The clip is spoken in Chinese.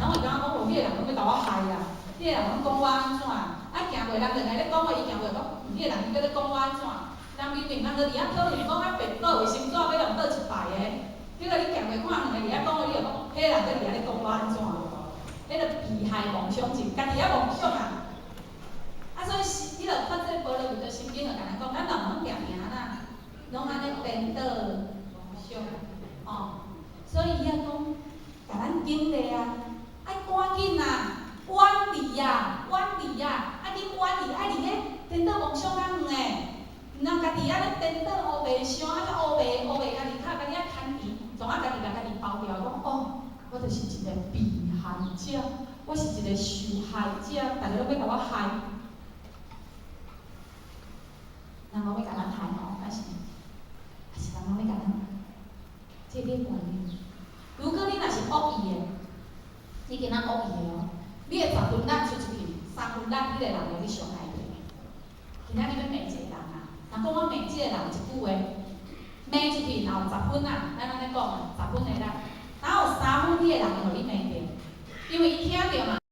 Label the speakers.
Speaker 1: 拢会感觉讲，哦，迄个人拢要甲我害啦，迄个人拢讲我安怎？啊，行过人就来咧讲话，伊行过讲，迄个人伊搁咧讲我安怎？人明明人就伫遐讨论讲啊，别倒卫生纸要用倒一排的，结果你行过看两个伫遐讲话，你就讲，迄个人搁伫遐咧讲我安怎？迄个被害妄想症，家己遐妄想啊！啊，所以你著发这波罗蜜多心经，就甲咱讲，咱人拢定定啦，拢安尼颠倒妄想，哦，所以伊啊讲，甲咱警励啊，爱赶紧啊，远离啊，远离啊，啊，你远离，爱离迄颠倒妄想较远诶。毋通家己安尼颠倒乌白想，啊，甲乌白家己较家己啊牵伊，总啊家己甲家己包掉，讲哦，我就是一个被害者，我是一个受害者，大家拢要甲我害，人拢要甲咱害吼，还是人拢要甲咱害，这个观念。如果你若是恶意的，你今仔恶意的哦，你会10分力出去，3分力迄个人会去伤害你。今仔日要骂一个人啊，若讲我骂即个人一句话，骂出去，然后10分啊，咱安尼讲啊，10分的力，然后3分迄个人会互你骂着，因为伊听着嘛。